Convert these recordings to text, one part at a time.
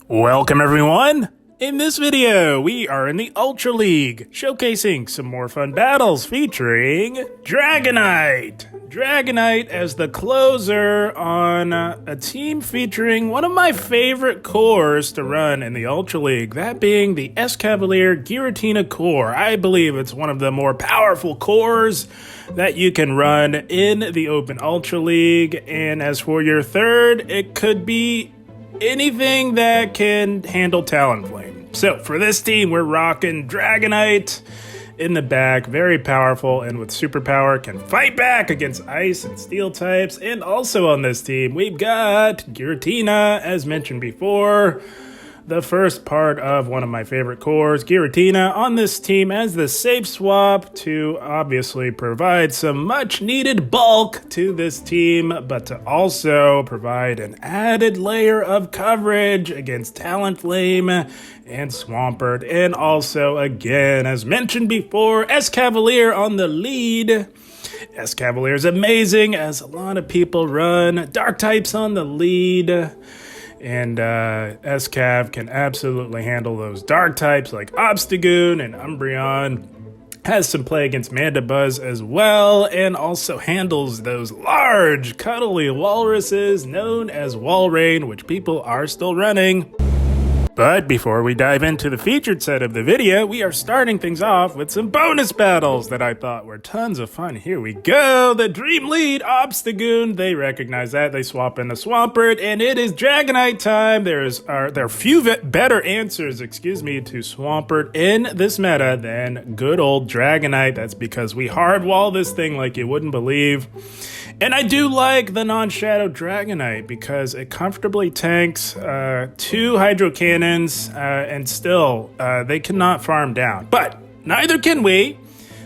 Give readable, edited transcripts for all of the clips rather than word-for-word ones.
Welcome everyone! In this video, we are in the Ultra League, showcasing some more fun battles featuring Dragonite! Dragonite as the closer on a team featuring one of my favorite cores to run in the Ultra League, that being the Escavalier Giratina core. I believe it's one of the more powerful cores that you can run in the Open Ultra League, and as for your third, it could be anything that can handle Talonflame. So for this team, we're rocking Dragonite in the back, very powerful, and with superpower can fight back against ice and steel types. And also on this team, we've got Giratina, as mentioned before, the first part of one of my favorite cores. Giratina on this team as the safe swap to obviously provide some much needed bulk to this team, but to also provide an added layer of coverage against Talonflame and Swampert. And also, again, as mentioned before, Escavalier on the lead. Escavalier is amazing, as a lot of people run Dark types on the lead. And Escav can absolutely handle those dark types like Obstagoon and Umbreon. Has some play against Mandibuzz as well, and also handles those large, cuddly walruses known as Walrein, which people are still running. But before we dive into the featured set of the video, we are starting things off with some bonus battles that I thought were tons of fun. Here we go, the Dream Lead Obstagoon. They recognize that, they swap in the Swampert, and it is Dragonite time. There are few better answers, to Swampert in this meta than good old Dragonite. That's because we hardwall this thing like you wouldn't believe. And I do like the non-shadow Dragonite because it comfortably tanks 2 Hydro Cannons and still they cannot farm down. But neither can we.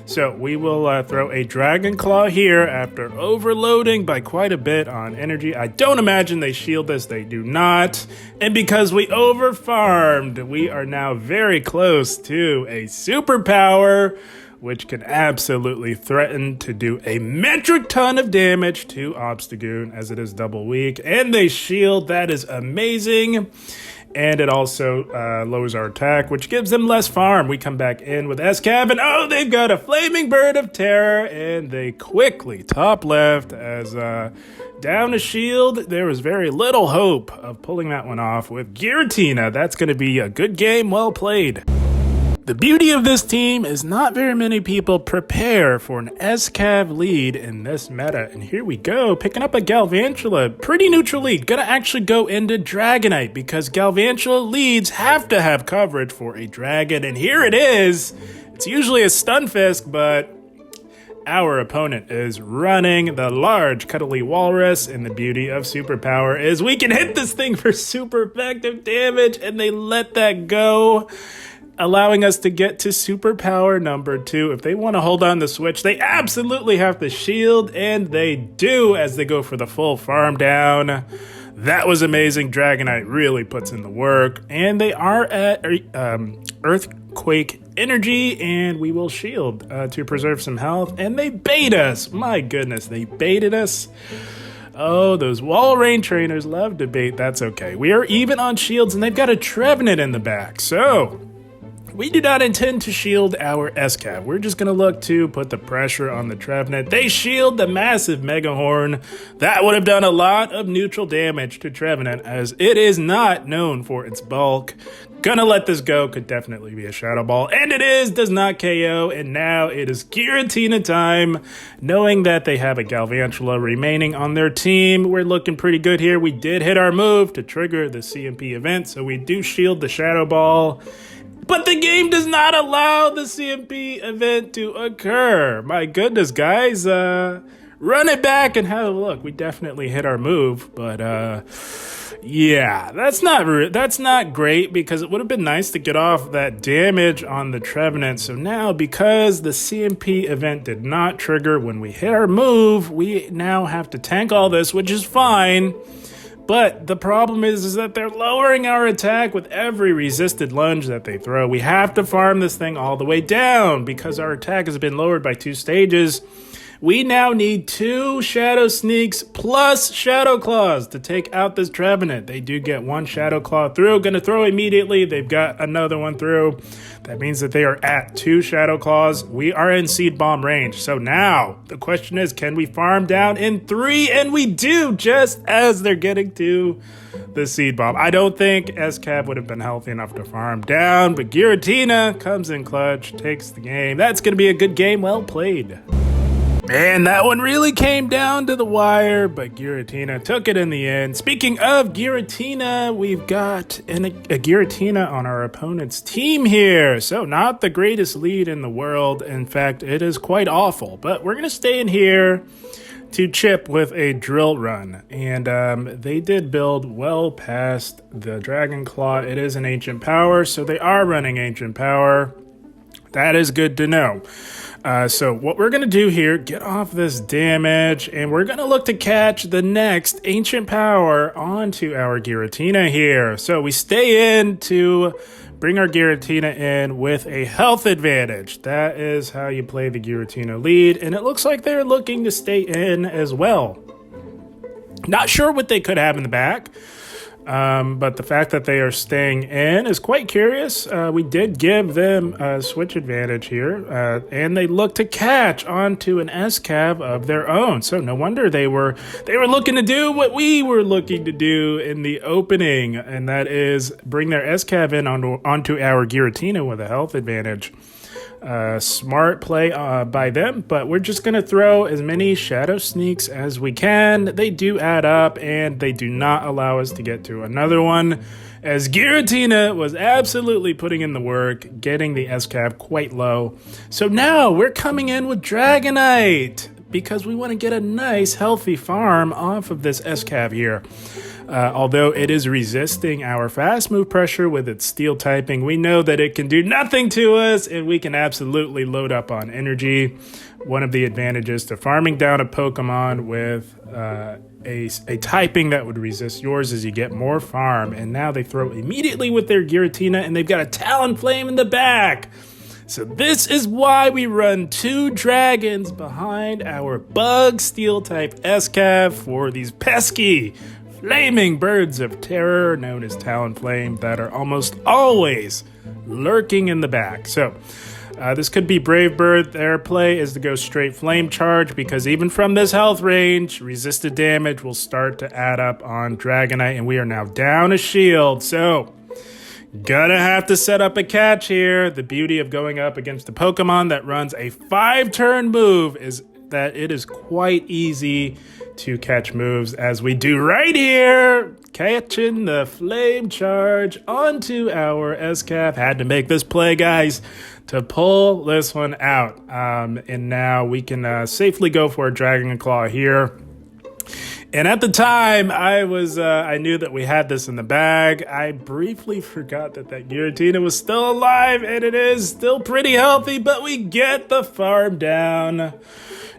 So we will throw a Dragon Claw here after overloading by quite a bit on energy. I don't imagine they shield this, they do not. And because we overfarmed, we are now very close to a superpower, which can absolutely threaten to do a metric ton of damage to Obstagoon as it is double weak. And they shield, that is amazing. And it also lowers our attack, which gives them less farm. We come back in with Escav, and oh, they've got a Flaming Bird of Terror, and they quickly top left as down a shield. There was very little hope of pulling that one off with Giratina. That's going to be a good game, well played. The beauty of this team is not very many people prepare for an Escav lead in this meta. And here we go, picking up a Galvantula. Pretty neutral lead. Gonna actually go into Dragonite because Galvantula leads have to have coverage for a dragon. And here it is. It's usually a Stunfisk, but our opponent is running the large cuddly walrus, and the beauty of superpower is we can hit this thing for super effective damage, and they let that go, allowing us to get to superpower number 2. If they want to hold on the switch, they absolutely have to shield, and they do as they go for the full farm down. That was amazing. Dragonite really puts in the work, and they are at Earthquake energy, and we will shield to preserve some health, and they bait us. My goodness, they baited us. Oh, those Walrein trainers love to bait. That's okay. We are even on shields, and they've got a Trevenant in the back, so we do not intend to shield our Escav. We're just going to look to put the pressure on the Trevenant. They shield the massive Mega Horn. That would have done a lot of neutral damage to Trevenant, as it is not known for its bulk. Gonna let this go. Could definitely be a Shadow Ball. And it is. Does not KO. And now it is Giratina time. Knowing that they have a Galvantula remaining on their team, we're looking pretty good here. We did hit our move to trigger the CMP event, so we do shield the Shadow Ball. But the game does not allow the CMP event to occur. My goodness, guys. Run it back and have a look. We definitely hit our move, but yeah, that's not great, because it would have been nice to get off that damage on the Trevenant. So now, because the CMP event did not trigger when we hit our move, we now have to tank all this, which is fine. But the problem is that they're lowering our attack with every resisted lunge that they throw. We have to farm this thing all the way down because our attack has been lowered by 2 stages. We now need 2 Shadow Sneaks plus Shadow Claws to take out this Trevenant. They do get 1 Shadow Claw through. Gonna throw immediately. They've got another one through. That means that they are at 2 Shadow Claws. We are in Seed Bomb range. So now the question is, can we farm down in 3? And we do, just as they're getting to the Seed Bomb. I don't think Escav would have been healthy enough to farm down, but Giratina comes in clutch, takes the game. That's going to be a good game. Well played. Man, that one really came down to the wire, but Giratina took it in the end. Speaking of Giratina, we've got a Giratina on our opponent's team here. So not the greatest lead in the world. In fact, it is quite awful. But we're going to stay in here to chip with a drill run. And they did build well past the Dragon Claw. It is an Ancient Power, so they are running Ancient Power. That is good to know. So what we're going to do here, get off this damage, and we're going to look to catch the next Ancient Power onto our Giratina here. So we stay in to bring our Giratina in with a health advantage. That is how you play the Giratina lead, and it looks like they're looking to stay in as well. Not sure what they could have in the back. But the fact that they are staying in is quite curious. We did give them a switch advantage here, and they look to catch onto an Escav of their own. So no wonder they were looking to do what we were looking to do in the opening, and that is bring their Escav in onto our Giratina with a health advantage. Smart play by them, but we're just going to throw as many Shadow Sneaks as we can. They do add up, and they do not allow us to get to another one, as Giratina was absolutely putting in the work, getting the Escav quite low. So now we're coming in with Dragonite, because we want to get a nice, healthy farm off of this Escav here. Although it is resisting our fast move pressure with its steel typing, we know that it can do nothing to us, and we can absolutely load up on energy. One of the advantages to farming down a Pokemon with a typing that would resist yours is you get more farm, and now they throw immediately with their Giratina, and they've got a Talonflame in the back. So this is why we run 2 dragons behind our bug steel type Escav for these pesky flaming birds of terror known as Talonflame that are almost always lurking in the back. So this could be Brave Bird. Their play is to go straight Flame Charge, because even from this health range, resisted damage will start to add up on Dragonite, and we are now down a shield. So gonna have to set up a catch here. The beauty of going up against a Pokemon that runs a 5-turn move is that it is quite easy to catch moves, as we do right here, catching the Flame Charge onto our Escav. Had to make this play, guys, to pull this one out. And now we can safely go for a Dragon Claw here. And at the time, I knew that we had this in the bag. I briefly forgot that Giratina was still alive, and it is still pretty healthy, but we get the farm down.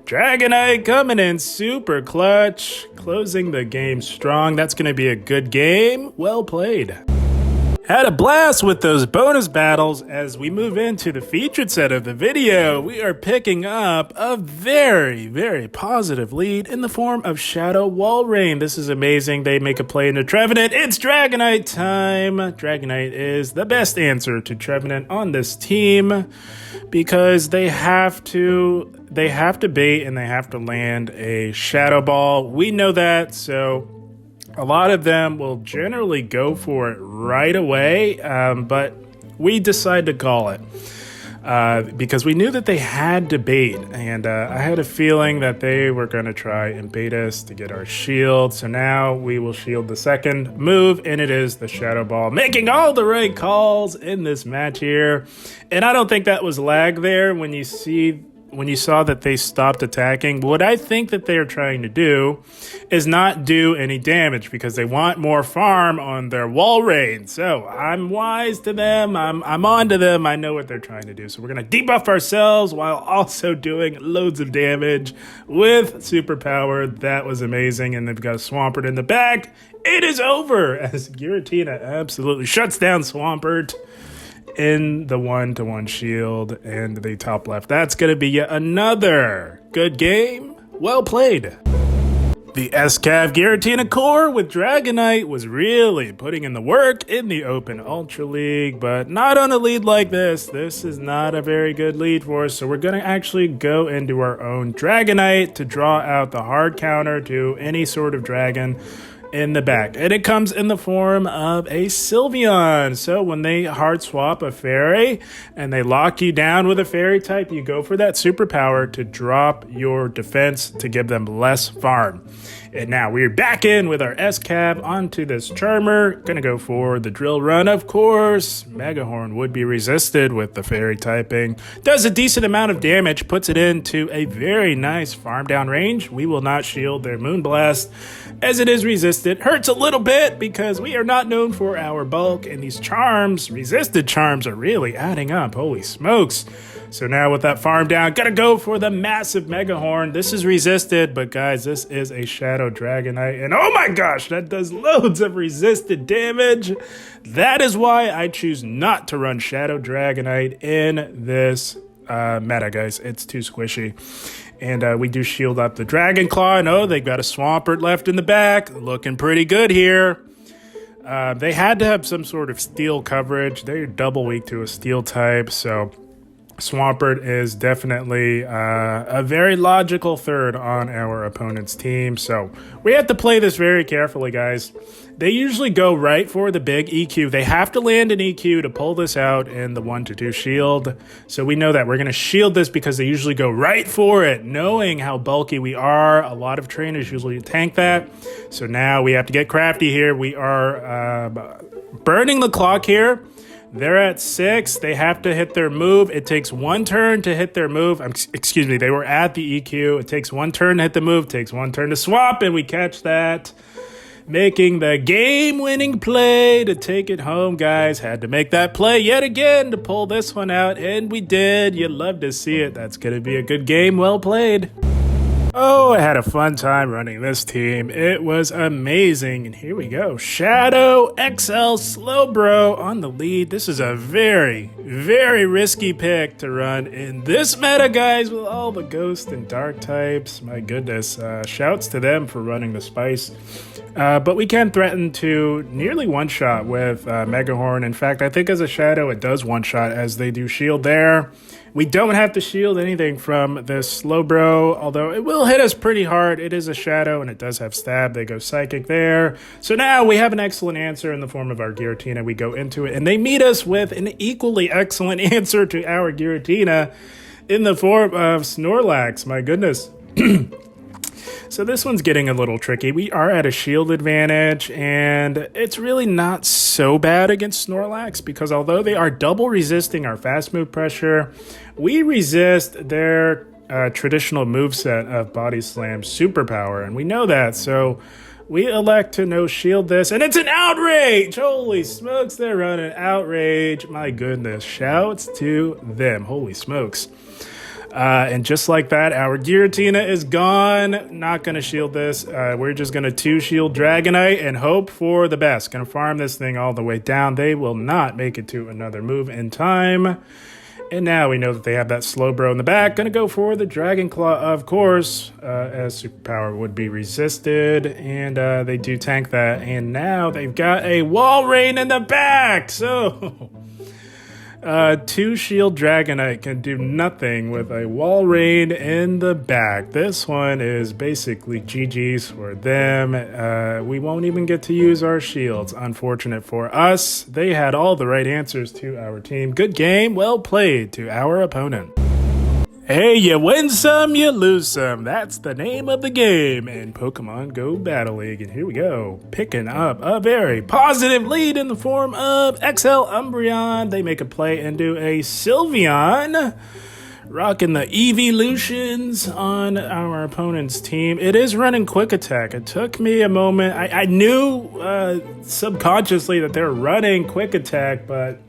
Dragonite coming in super clutch, closing the game strong. That's going to be a good game. Well played. Had a blast with those bonus battles. As we move into the featured set of the video, we are picking up a very, very positive lead in the form of Shadow Wall Rain. This is amazing. They make a play into Trevenant. It's Dragonite time. Dragonite is the best answer to Trevenant on this team, because they have to bait and they have to land a Shadow Ball. We know that, so a lot of them will generally go for it right away, but we decide to call it because we knew that they had to bait, and I had a feeling that they were going to try and bait us to get our shield. So now we will shield the second move, and it is the Shadow Ball, making all the right calls in this match here. And I don't think that was lag there when you saw that they stopped attacking. What I think that they're trying to do is not do any damage, because they want more farm on their wall rain. So I'm wise to them. I'm on to them. I know what they're trying to do. So we're going to debuff ourselves while also doing loads of damage with superpower. That was amazing. And they've got Swampert in the back. It is over, as Giratina absolutely shuts down Swampert. in the 1-to-1 shield in the top left. That's going to be yet another good game. Well played. The Escav Giratina core with Dragonite was really putting in the work in the Open Ultra League, but not on a lead like this. This is not a very good lead for us, so we're going to actually go into our own Dragonite to draw out the hard counter to any sort of dragon in the back. And it comes in the form of a Sylveon. So when they hard swap a fairy and they lock you down with a fairy type, you go for that superpower to drop your defense to give them less farm. And now we're back in with our S-Cab onto this Charmer. Gonna go for the Drill Run, of course. Megahorn would be resisted with the fairy typing. Does a decent amount of damage, puts it into a very nice farm down range. We will not shield their Moonblast as it is resisted. Hurts a little bit because we are not known for our bulk, and these charms, resisted charms, are really adding up. Holy smokes. So now with that farm down, gotta go for the massive Megahorn. This is resisted, but guys, this is a Shadow Dragonite. And oh my gosh, that does loads of resisted damage. That is why I choose not to run Shadow Dragonite in this meta, guys. It's too squishy. And we do shield up the Dragon Claw. And oh, they got a Swampert left in the back. Looking pretty good here. They had to have some sort of steel coverage. They're double weak to a steel type, so Swampert is definitely a very logical third on our opponent's team. So we have to play this very carefully, guys. They usually go right for the big EQ. They have to land an EQ to pull this out in the 1-to-2 shield. So we know that we're going to shield this because they usually go right for it, knowing how bulky we are. A lot of trainers usually tank that. So now we have to get crafty here. We are burning the clock here. They're at 6. They have to hit their move. It takes 1 turn to hit their move. Excuse me, they were at the EQ. It takes 1 turn to hit the move. It takes 1 turn to swap, and we catch that. Making the game-winning play to take it home, guys. Had to make that play yet again to pull this one out, and we did. You'd love to see it. That's going to be a good game. Well played. Oh, I had a fun time running this team. It was amazing. And here we go. Shadow XL Slowbro on the lead. This is a very, very risky pick to run in this meta, guys, with all the ghost and dark types. My goodness. Shouts to them for running the spice. But we can threaten to nearly one-shot with Megahorn. In fact, I think as a Shadow, it does one-shot as they do shield there. We don't have to shield anything from this Slowbro, although it will hit us pretty hard. It is a Shadow, and it does have Stab. They go Psychic there. So now we have an excellent answer in the form of our Giratina. We go into it, and they meet us with an equally excellent answer to our Giratina in the form of Snorlax. My goodness. So this one's getting a little tricky. We are at a shield advantage, and it's really not so bad against Snorlax because although they are double resisting our fast move pressure, we resist their traditional moveset of Body Slam Superpower, and we know that, so we elect to no shield this, and it's an Outrage! Holy smokes, they're running Outrage. My goodness, shouts to them. Holy smokes. And just like that, our Giratina is gone. Not going to shield this. We're just going to 2-shield Dragonite and hope for the best. Going to farm this thing all the way down. They will not make it to another move in time. And now we know that they have that Slowbro in the back. Going to go for the Dragon Claw, of course, as Superpower would be resisted. And they do tank that. And now they've got a Walrein in the back. So 2-shield Dragonite can do nothing with a Walrein in the back. This one is basically GG's for them. We won't even get to use our shields. Unfortunate for us. They had all the right answers to our team. Good game. Well played to our opponent. Hey, you win some, you lose some. That's the name of the game in Pokemon Go Battle League. And here we go, picking up a very positive lead in the form of XL Umbreon. They make a play into a Sylveon, rocking the evolutions on our opponent's team. It is running Quick Attack. It took me a moment. I knew subconsciously that they're running Quick Attack, but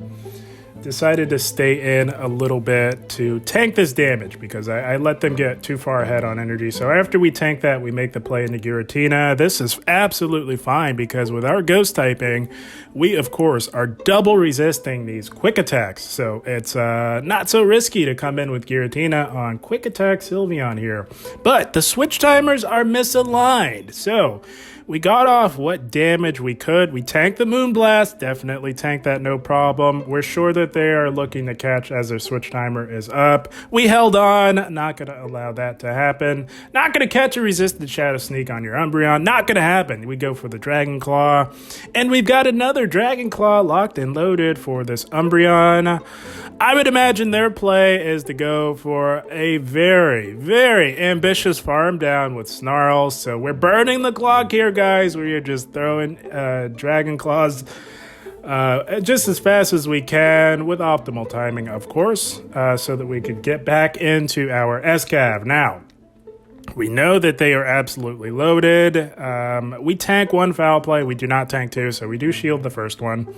decided to stay in a little bit to tank this damage because I let them get too far ahead on energy. So after we tank that, we make the play into Giratina. This is absolutely fine because with our ghost typing, we of course are double resisting these quick attacks. So it's not so risky to come in with Giratina on quick attack Sylveon here. But the switch timers are misaligned. So we got off what damage we could. We tanked the Moonblast, definitely tanked that, no problem. We're sure that they are looking to catch as their switch timer is up. We held on, not going to allow that to happen. Not going to catch a resisted Shadow Sneak on your Umbreon, not going to happen. We go for the Dragon Claw, and we've got another Dragon Claw locked and loaded for this Umbreon. I would imagine their play is to go for a very, very ambitious farm down with Snarls. So we're burning the clock here, guys. We are just throwing Dragon Claws just as fast as we can with optimal timing, of course, so that we could get back into our Escav. Now, we know that they are absolutely loaded. We tank one foul play. We do not tank two, so we do shield the first one.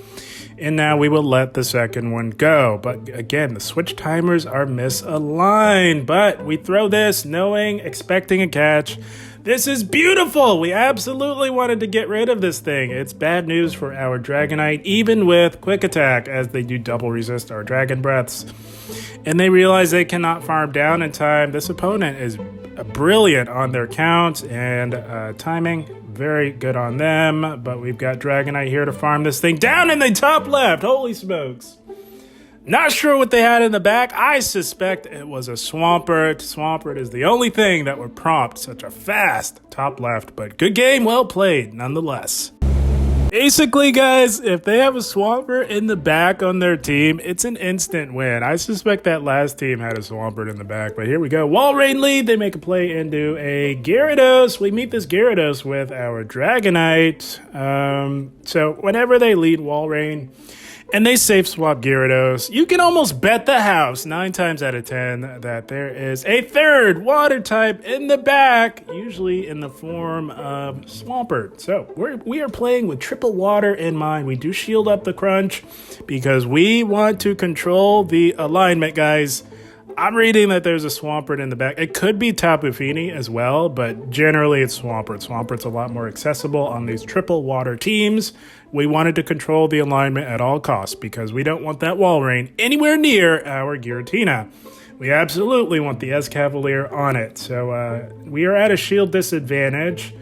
And now we will let the second one go. But again, the switch timers are misaligned. But we throw this knowing, expecting a catch. This is beautiful. We absolutely wanted to get rid of this thing. It's bad news for our Dragonite, even with quick attack, as they do double resist our Dragon Breaths. And they realize they cannot farm down in time. This opponent is brilliant on their count and timing. Very good on them. But we've got Dragonite here to farm this thing down in the top left. Holy smokes. Not sure what they had in the back. I suspect it was a Swampert. Swampert is the only thing that would prompt such a fast top left. But good game, well played nonetheless. Basically, guys, if they have a Swampert in the back on their team, it's an instant win. I suspect that last team had a Swampert in the back, but here we go. Walrein lead, they make a play into a Gyarados. We meet this Gyarados with our Dragonite. So whenever they lead Walrein, and they safe swap Gyarados, you can almost bet the house 9 times out of 10 that there is a third water type in the back, usually in the form of Swampert. So we are playing with triple water in mind. We do shield up the crunch because we want to control the alignment, guys. I'm reading that there's a Swampert in the back. It could be Tapu Fini as well, but generally it's Swampert. Swampert's a lot more accessible on these triple water teams. We wanted to control the alignment at all costs because we don't want that Walrein anywhere near our Giratina. We absolutely want the Escavalier on it. So we are at a shield disadvantage,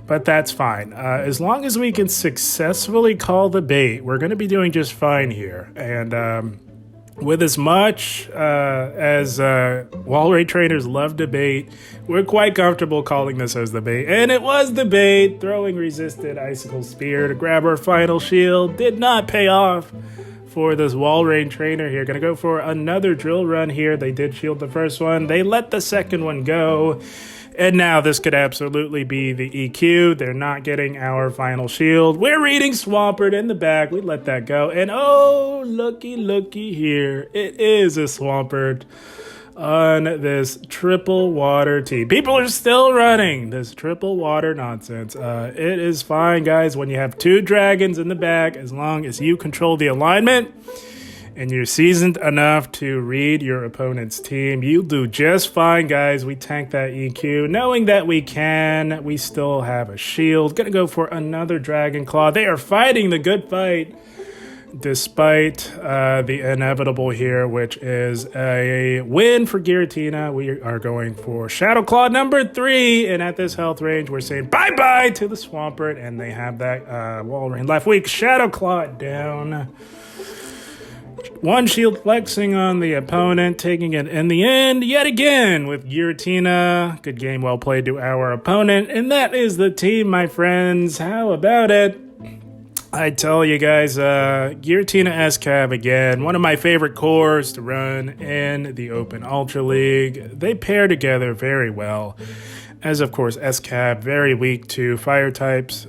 but that's fine. As long as we can successfully call the bait, we're going to be doing just fine here. And with as much as Walrein trainers love to bait, we're quite comfortable calling this as the bait. And it was the bait. Throwing resisted Icicle Spear to grab our final shield did not pay off for this Walrein trainer here. Gonna go for another drill run here. They did shield the first one. They let the second one go. And now this could absolutely be the EQ. They're not getting our final shield. We're reading Swampert in the back. We let that go. And oh, looky here. It is a Swampert on this triple water team. People are still running this triple water nonsense. It is fine, guys, when you have 2 dragons in the back, as long as you control the alignment and you're seasoned enough to read your opponent's team, you'll do just fine, guys. We tank that EQ. Knowing that we can, we still have a shield. Gonna go for another Dragon Claw. They are fighting the good fight, despite the inevitable here, which is a win for Giratina. We are going for Shadow Claw number 3, and at this health range, we're saying bye-bye to the Swampert, and they have that Walrein left. We Shadow Claw it down. One shield flexing on the opponent, taking it in the end yet again with Giratina. Good game, well played to our opponent. And that is the team, my friends. How about it? I tell you guys, Giratina Escav again, one of my favorite cores to run in the Open Ultra League. They pair together very well. As of course, Escab, very weak to fire types,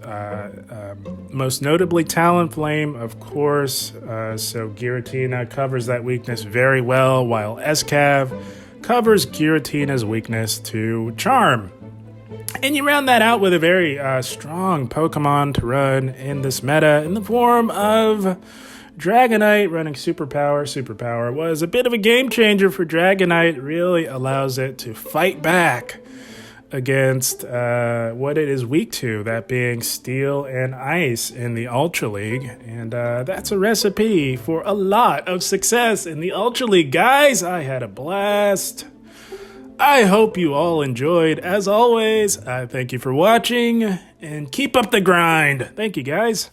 most notably Talonflame, of course. So Giratina covers that weakness very well, while Escab covers Giratina's weakness to Charm. And you round that out with a very strong Pokemon to run in this meta in the form of Dragonite running Superpower was a bit of a game changer for Dragonite. It really allows it to fight back against what it is weak to, that being Steel and Ice in the Ultra League. And that's a recipe for a lot of success in the Ultra League. Guys, I had a blast. I hope you all enjoyed. As always, I thank you for watching, and keep up the grind. Thank you, guys.